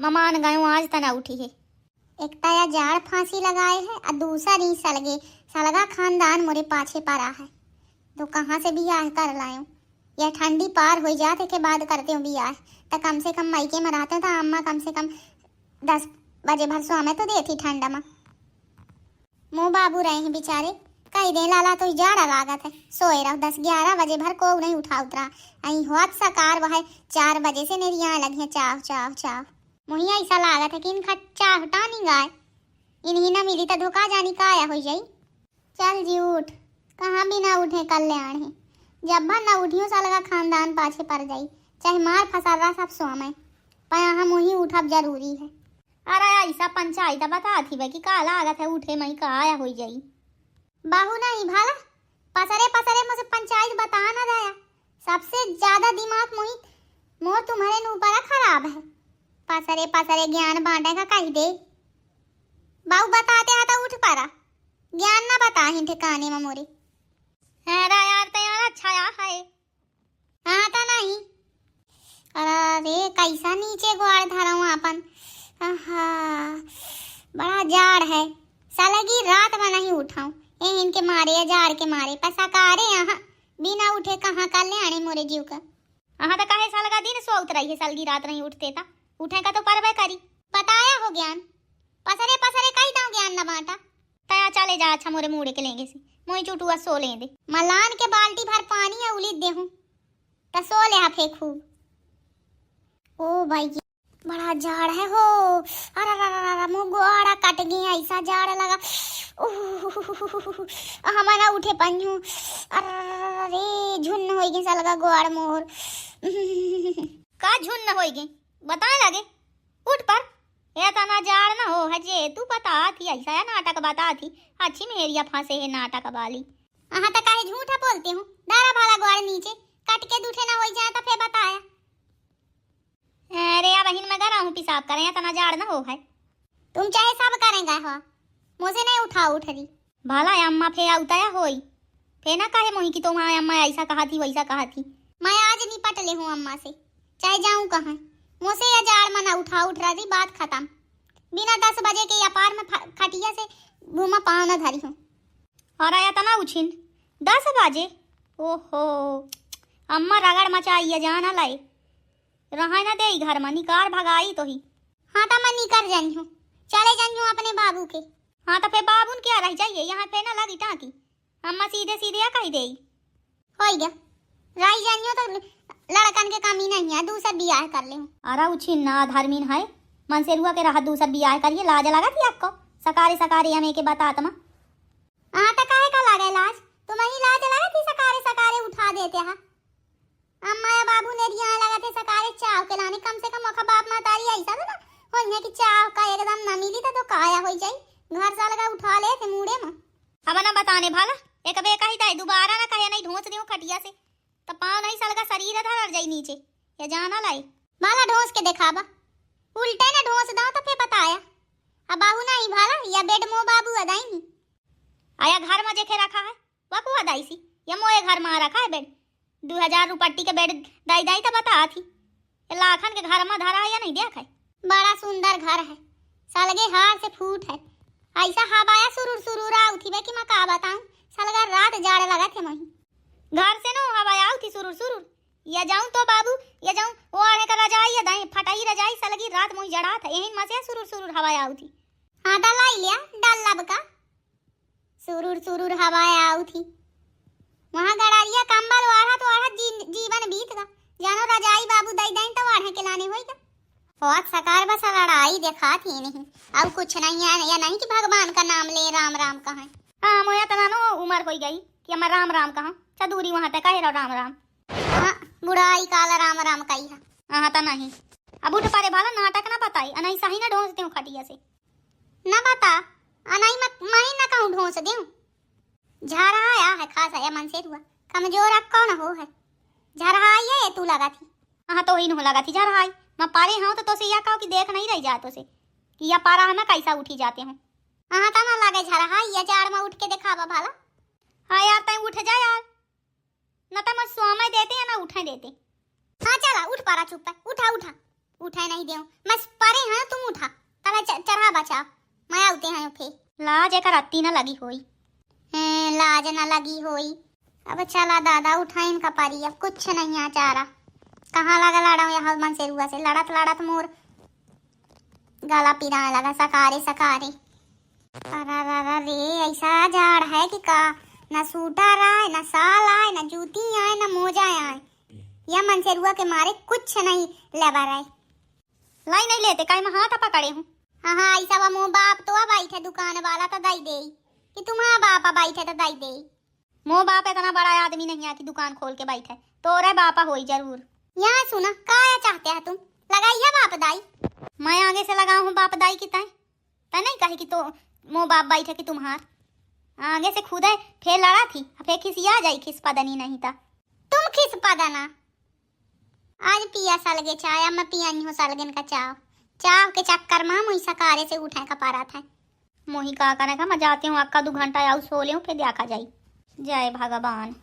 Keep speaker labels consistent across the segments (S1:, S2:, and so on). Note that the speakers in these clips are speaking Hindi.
S1: ममान गयो आज तना उठी है।
S2: एक तया जाड़ फांसी लगाए है और दूसरी सलगे सलगा खानदान मोरे पाछे पड़ा है। तो कहाँ से बियाह कर लाऊं? यह ठंडी पार हो जाते के बाद करते हूँ बियाह। तो कम से कम मायके में रहते था अम्मा कम से कम 10 बजे भर सो में तो देती ठंडा में। मुँह बाबू रहे हैं बेचारे कई दे लाला तो जाड़ा लागत है। सोए रहो 10-11 बजे भर को नहीं उठा उतरा। अही होत सकार वह 4 बजे से नेरिया लगी चाव चाव चाव। मुझे ऐसा लागत है कि इनका चाह टानी गाय इन्हीं ना मिली तो धोखा जानी काया हो जाई। चल जी उठ, कहाँ भी ना उठे कल्याण है। जब भर ना उठियो सालगा खानदान पाछे पड़ जाई। चाहे मार फसारा सब सोमे पर हम वही उठब जरूरी है।
S1: अरे ऐसा पंचायत बता थी कि का लागत है उठे मई का आया हो जाई।
S2: बाहू नहीं भाला पसरे पसरे मुझे पंचायत बता ना दया। सबसे ज्यादा दिमाग मोर तुम्हारे ऊपर खराब है। पसरे पसरे ज्ञान बांटे का कही दे। बाहू बताते हैं तो उठ पारा ज्ञान ना बता ही ठिकाने में मोरे।
S1: अरे यार तैयार अच्छा है।
S2: हाँ तो नहीं। अरे कैसा नीचे ग्वाड़ धरा हूँ अपन। बड़ा जाड़ है सालगी रात में नहीं उठाऊं इनके मारे जाड़ के मारे पसाकारे यहाँ बिना उठे कहाँ कर ले आने मोरे जीव का।
S1: हाँ तो काहे साल का दिन सो उतराई है सालगी रात नहीं उठते था उठे का तो परवे करी।
S2: बताया हो ज्ञान पसरे पसरे कही दो ज्ञान न बांटा।
S1: तया चले जा अच्छा मोरे मुड़े के लेंगे से मोई चुटुआ सो ले दे।
S2: मलान के बाल्टी भर पानी है उलिद दे हूँ तो सो ले फेंक खूब। ओ भाई बड़ा जाड़ है हो। अरे मुँह गोड़ा कट गया ऐसा जाड़ लगा। हमारा उठे पन्नू। अरे झुन्न हो गई सलगा गोड़ मोर।
S1: का झुन्न हो गई बता लगे उठ पर ये तना जाड़ ना हो हजे तू बता थी ऐसा है नाटक बता थी अच्छी मेरिया फांसे है नाटक वाली।
S2: हाँ तो काहे झूठा बोलते हूँ दारा भाला गोड़ नीचे कट के दूठे ना हो जाए तो फिर बताया।
S1: अरे या बहन मैं गरा हूँ पेशाब करें तना जाड़ ना हो है।
S2: तुम चाहे सब करेंगे हो मुझे नहीं उठा उठ रही
S1: भाला अम्मा फे आउताया होई फे ना कहे मोही की तुम अम्मा ऐसा कहा थी वैसा कहा थी।
S2: मैं आज निपट ले हूँ अम्मा से चाहे जाऊँ कहाँ मुझसे या जाड़ मना उठा उठ रही बात खत्म। बिना 10 बजे के अपार में खटिया से घूमा पाँव न धरी हूँ।
S1: और आया तना उछिन 10 बजे ओहो अम्मा रगड़ मचाई जाना लाई रहा न दे घर में निकार भगाई तो ही।
S2: हाँ तो मैं निकर जानी हूँ चले जानी हूँ अपने बाबू के।
S1: हाँ तो फिर बाबू क्या रह जाइए यहाँ पे ना लगी टाँकी अम्मा सीधे सीधे कही दे
S2: हो गया रही जानी हो तो लड़कन के कमी नहीं है दूसरा बियाह कर ले।
S1: अरे उछिन ना धर्मीन है मन से रुआ के रहा दूसरा बियाह करिए लाज लगा थी आपको सकारे सकारे हमें के बता तमा।
S2: हाँ तो काहे का लगा लाज तुम्हें लाज लगा थी सकारे सकारे उठा देते हैं। अम्मा या बाबू ने यहाँ लगा थे सकारे चाव के लाने कम से कम अखा बाप मातारी ऐसा था ना हो कि चाव का एकदम न मिली तो काया हो जाई घर साल का उठा ले थे मुड़े में।
S1: अब ना बताने भाला एक बे कही था दोबारा ना कहे नहीं ढोंस दियो खटिया से तो पाँव नहीं साल का शरीर धर जाई नीचे या जाना लाई
S2: भाला ढोंस के दिखावा उल्टे ना ढोंस दो तो फिर बताया। अब बाबू नहीं भाला या बेड मो बाबू अदाई नहीं
S1: आया घर में जेखे रखा है वकू अदाई सी या मोए घर में रखा है बेड 2000 रुपट्टी के बेड दाई दाई तो बता थी लाखन के घर में धरा है या नहीं देखा है।
S2: बड़ा सुंदर घर है सलगे हार से फूट है ऐसा हवाया सुरूर सुरूर आउ थी कि मैं का बताऊं सलगा रात जाड़ लगा थे वहीं
S1: घर से नो हवाया आउ थी सुरूर सुरूर या जाऊं तो बाबू या जाऊं वो आने का रजाई या दाई फटाई रजाई सलगी रात मोई जड़ा था यही मसे सुरूर सुरूर हवाया आउ थी।
S2: हाँ लाई लिया डल लब का सुरूर सुरूर हवाया आउ थी वहाँ गड़ारिया कंबल वाढ़ा तो वाढ़ा जीवन बीत गा जानो रजाई बाबू दाई दाई तो वाढ़े के लाने होई बहुत सकार बस लड़ाई देखा थी नहीं अब कुछ नहीं है या नहीं कि भगवान का नाम ले राम राम कहा।
S1: हाँ मोया तना नो उम्र हो गई कि मैं राम राम कहा चदूरी वहाँ तक कहे राम राम।
S2: हाँ बुढ़ाई काला राम राम कही है।
S1: हाँ तो नहीं अब उठ पारे भाला नाटक ना बताई अनाई सही ना ढोंस दे खटिया से
S2: ना बता अनाई मैं ना कहूँ ढोंस दे झारा आया है खास है मन से हुआ कमजोर कौन हो है झरहा है तू लगा थी।
S1: हाँ तो वही न लगा थी झरहा मैं पारे हाँ तो से या कहो कि देख नहीं रही जातो से कि या पारा है मैं कैसा उठी जाते हैं।
S2: हाँ तो ना लगे झरहा या जाड़ में उठ के दिखावा भाला।
S1: हाँ यार तय उठ जा यार न तो मैं स्वामी देते या ना उठे देते।
S2: हाँ चला उठ पारा चुप है उठा उठा उठा नहीं दे मैं पारे हाँ बजाते हैं फे।
S1: लाज एक रत्ती न लगी होई।
S2: लाज न लगी होई। अब चला दादा उठा इनका पारी, अब कुछ नहीं आचारा। कहाँ लगा लड़ा यहाँ मन से रुआ से लड़त लड़त मोर गला पिराने लगा सकारे सकारे। अरे रे ऐसा झाड़ है कि का न सूटर आए न साल आए न जूती आए न मोजा आए। या मन से रुआ के मारे कुछ नहीं लेबर है।
S1: लाई नहीं लेते काई मैं हाथ पकड़े हूँ।
S2: हाँ ऐसा मोह बाप तो बैठे दुकान वाला तो दई दे कि तुम्हारा बापा बैठे तो दई दे।
S1: मोह बाप इतना बड़ा आदमी नहीं है कि दुकान खोल के बैठे, तोरे बापा होई जरूर।
S2: यहाँ सुना क्या चाहते हैं तुम, लगाइए बाप दाई।
S1: मैं आगे से लगा हूँ बाप दाई की तय नहीं कही कि तो मोह बाप बैठे कि तुम्हार आगे से खुद है फिर लड़ा थी फिर खिसिया जाई खिस पदनी नहीं था।
S2: तुम खिस पदना आज पिया सलगे चाय, मैं पिया नहीं हूँ सलगन का चाव। चाव के चक्कर में मुई सकारे से उठे का पारा था।
S1: मोही का करने का मैं जाती हूँ अक्का 2 घंटा आऊ सो ले फिर देखा जाई। जय भगवान।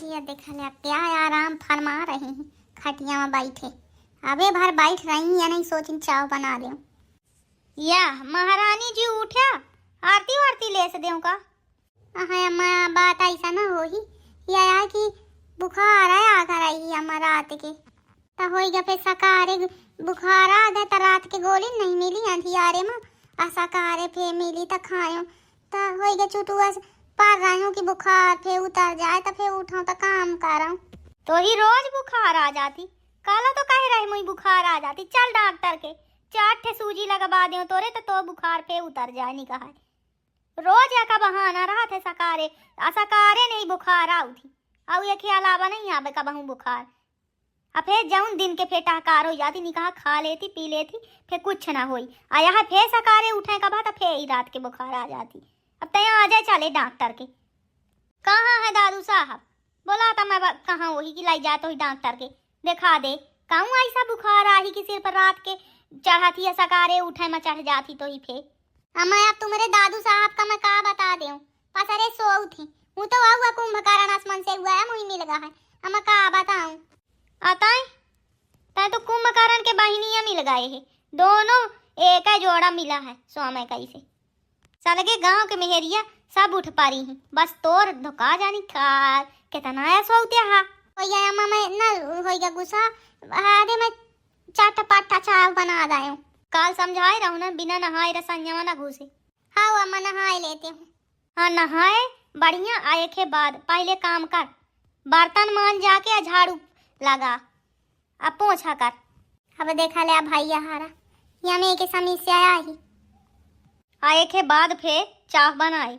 S2: ये देखा ले क्या आराम फरमा रहे हैं खटिया में बैठे। अबे भर बैठ रही या नहीं सोचिन चाव बना दे।
S1: या महारानी जी उठा आरती वारती ले से देऊ का।
S2: हाँ अम्मा बात ऐसा ना हो ही या कि बुखार है आकर आई हमारा रात के तो हो गया फिर सकारे बुखार आ गया तो रात के गोली नहीं मिली अंधियारे में आ सकारे फिर मिली तो खायो तो हो गया चुटुआ पा रही हूँ कि बुखार फिर उतर जाए तो फिर उठाऊँ तो काम करूँ।
S1: तो ही रोज बुखार आ जाती, काला तो कह रही मुई बुखार आ जाती। चल डॉक्टर के 4 ठे सूजी लगवा दे तोरे तो बुखार पे उतर जाए। नहीं कहा रोज या का बहाना रहा थे सकारे सकारे नहीं बुखार आऊ थी और ये अलावा नहीं आवे का बहु बुखार। अब फिर जाऊन दिन के फिर टहकार हो जाती। नहीं कहा खा लेती पी लेती फिर कुछ ना होई आया है फिर सकारे उठे का बाद फिर ही रात के बुखार आ जाती। अब तैयार आ जाए चले डॉक्टर के। कहाँ है दादू साहब, बोला था मैं कहाँ वही की लाई जाते हो डॉक्टर के दिखा दे। कहूँ ऐसा बुखार आ ही कि सिर पर रात के चढ़ाती है सकारे उठे में चढ़ जाती तो ही फिर।
S2: अम्मा अब तुम्हारे दादू साहब का मैं कहा बता दे पसरे सो थी वो तो हुआ कुंभकर्ण आसमान से हुआ है मुझे मिल गया है। अम्मा कहा बताऊं
S1: आता तय तो कुंभकर्ण के बहिनिया मिल गए है दोनों एक है जोड़ा मिला है स्वामी कैसे सलगे गांव के मेहरिया सब उठ पारी हैं बस तोर धोखा जानी खा कितना है सोते हा।
S2: हो गया अम्मा मैं ना हो गया गुस्सा आधे मैं चाट पाटा चाय बना रहा हूँ।
S1: काल समझाए रहूं ना बिना नहाए रसोइया ना घुसे।
S2: हाँ अम्मा नहाए लेते हूँ।
S1: हाँ नहाए बढ़िया आए के बाद पहले काम कर बर्तन मान जाके झाड़ू लगा अब पोछा कर।
S2: अब देखा ले भैया हारा या में के समस्या आई
S1: आए के बाद फिर चाय बनाए।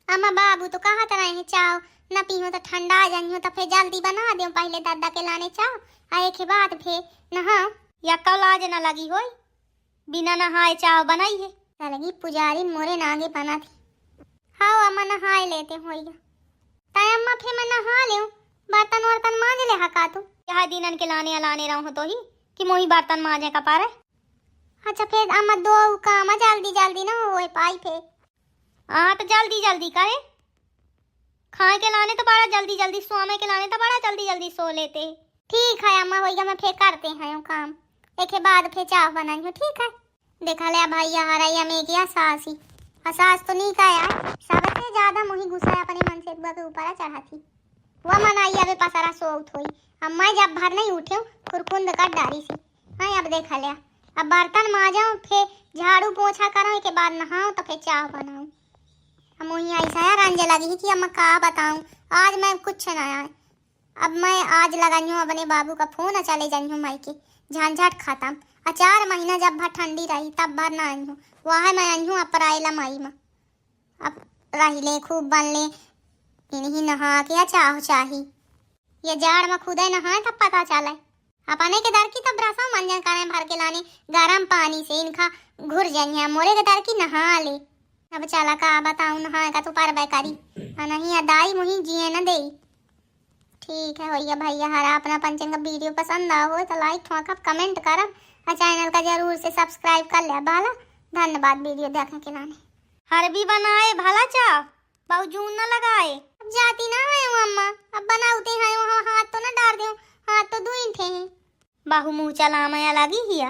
S2: अम्मा बाबू तो कहा तरह है चाय न पीहो तो ठंडा आ जाइयो तो फिर जल्दी बना दो पहले दादा के लाने चाय आए के बाद फिर नहा
S1: या कल आज न लगी होई बिना नहाए चाय बनाई है
S2: लगी पुजारी मोरे नागे बना थी। हाँ अम्मा नहाए लेते हो ताई अम्मा फिर मैं नहा ले बर्तन वर्तन मांज ले हका तू
S1: यह दिनन के लाने लाने रहूं तो ही कि मोही बर्तन मांजे का पारे।
S2: अच्छा फिर अम्मा दो काम जल्दी जल्दी ना हो पाई फिर।
S1: हाँ तो जल्दी जल्दी करे खाए के लाने तो बड़ा जल्दी जल्दी सोने के लाने तो बड़ा जल्दी जल्दी सो लेते।
S2: ठीक है अम्मा वही मैं फिर करते हैं काम एक बाद फिर चाय बनाइयो ठीक है। देखा ले भैया हराइया में क्या सासी सास तो नहीं का यार सबसे ज्यादा मुही गुस्सा अपने मन से के ऊपर चढ़ा थी वह मनाई अबे पसारा सोत हुई। अब मैं जब भर नहीं उठे खुरकुंद कर डारी सी। हाँ अब देखा लिया अब बर्तन माजाऊं फिर झाड़ू पोछा करूं के बाद नहाऊं तो फिर चाय बनाऊं। अब मुझे ऐसा यार रंज लगी कि अब मैं क्या बताऊं आज मैं कुछ ना आए। अब मैं आज लगाई हूँ अपने बाबू का फोन चले जाई हूँ माई के झंझट खत्म। 4 महीना जब भर ठंडी रही तब भर ना आई हूँ वह मैं आई हूँ अप्रैल मई में। अब रही ले खूब बन ले इन्हीं नहा के चाह चाही ये जाड़ में खुद नहाए तब पता चले अपने के दर की तब रसा मंजन करें भर के लाने गर्म पानी से इनका घुर जाइए मोरे के दर की नहा ले। अब चला का बताऊं नहा का तो पर बेकारी नहीं अदाई मुही जिए न दे। ठीक है भैया भैया हरा अपना पंचन का वीडियो पसंद आओ तो लाइक ठोक कमेंट कर और चैनल का जरूर से सब्सक्राइब कर लिया बाला। धन्यवाद वीडियो देखने के लाने।
S1: हर भी बनाए भला चाह बहु जून न लगाए।
S2: अब जाती ना है अम्मा अब बनाते हैं हाथ तो ना डाल दो हाथ तो दुई थे
S1: बाहु मुँह चला मैं लगी हिया